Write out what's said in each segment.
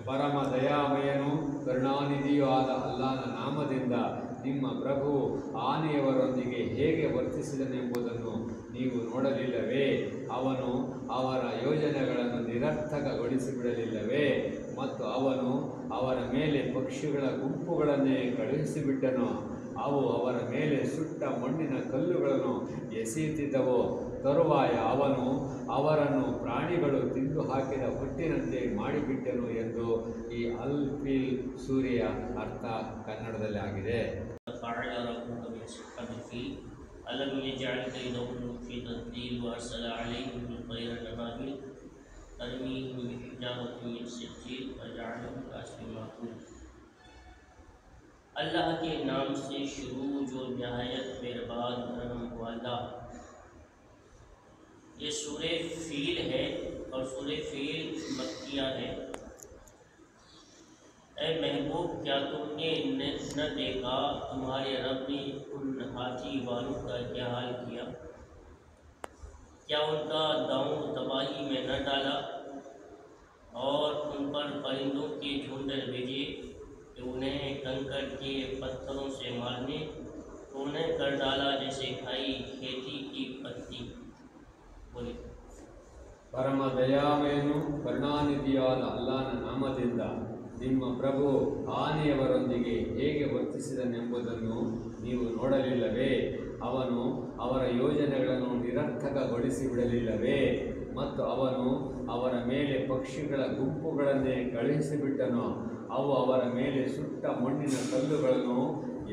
ಪರಮ ದಯಾಮಯನು ಕರುಣಾನಿಧಿಯೂ ಆದ ಅಲ್ಲಾಹನ ನಾಮದಿಂದ ನಿಮ್ಮ ಪ್ರಭು ಆನೆಯವರೊಂದಿಗೆ ಹೇಗೆ ವರ್ತಿಸಿದನೆಂಬುದನ್ನು ನೀವು ನೋಡಲಿಲ್ಲವೇ? ಅವನು ಅವರ ಯೋಜನೆಗಳನ್ನು ನಿರರ್ಥಕಗೊಳಿಸಿಬಿಡಲಿಲ್ಲವೇ? ಮತ್ತು ಅವನು ಅವರ ಮೇಲೆ ಪಕ್ಷಿಗಳ ಗುಂಪುಗಳನ್ನೇ ಕಳುಹಿಸಿಬಿಟ್ಟನು. ಅವು ಅವರ ಮೇಲೆ ಸುಟ್ಟ ಮಣ್ಣಿನ ಕಲ್ಲುಗಳನ್ನು ಎಸೆಯುತ್ತಿದ್ದವು. ತರುವಾಯ ಅವನು ಅವರನ್ನು ಪ್ರಾಣಿಗಳು ತಿಂದು ಹಾಕಿದ ಹೊಟ್ಟಿನಂತೆ ಮಾಡಿಬಿಟ್ಟನು ಎಂದು ಈ ಅಲ್ ಫೀಲ್ ಸೂರಿಯ ಅರ್ಥ ಕನ್ನಡದಲ್ಲಿ ಆಗಿದೆ. अल्लाह के नाम से शुरू जो नहायत मेहरबान रहम वाला। ये सूरे फील है और सूरे फील मक्किया है। ऐ महबूब, क्या तुमने न देखा तुम्हारे रब ने उन हाथी वालों का क्या हाल किया? क्या उनका दांव तबाही में न डाला और उन पर परिंदों के झुंड भेजे कि उन्हें कंकड़ के पत्थरों से मारने, तो उन्हें कर डाला जैसे खाई खेती की पत्ती। बोले ಪರಮ ದಯಾಮಯನು ಕರುಣಾನಿಧಿಯಾದ ಅಲ್ಲಾಹನ ನಾಮದಿಂದ ನಿಮ್ಮ ಪ್ರಭು ಆನೆಯವರೊಂದಿಗೆ ಹೇಗೆ ವರ್ತಿಸಿದನೆಂಬುದನ್ನು ನೀವು ನೋಡಲಿಲ್ಲವೇ? ಅವನು ಅವರ ಯೋಜನೆಗಳನ್ನು ನಿರರ್ಥಕಗೊಳಿಸಿಬಿಡಲಿಲ್ಲವೇ? ಮತ್ತು ಅವನು ಅವರ ಮೇಲೆ ಪಕ್ಷಿಗಳ ಗುಂಪುಗಳನ್ನೇ ಕಳುಹಿಸಿಬಿಟ್ಟನು. ಅವು ಅವರ ಮೇಲೆ ಸುಟ್ಟ ಮಣ್ಣಿನ ಕಲ್ಲುಗಳನ್ನು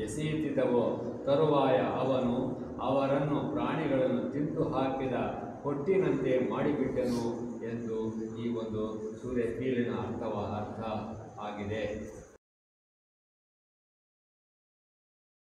ಎಸೆಯುತ್ತಿದ್ದವು. ತರುವಾಯ ಅವನು ಅವರನ್ನು ಪ್ರಾಣಿಗಳನ್ನು ತಿಂದು ಹಾಕಿದ ಹೊಟ್ಟಿನಂತೆ ಮಾಡಿಬಿಟ್ಟನು ಎಂದು ಈ ಒಂದು ಸೂರ್ಯ ಫೀಲಿನ ಅರ್ಥ ಆಗಿದೆ.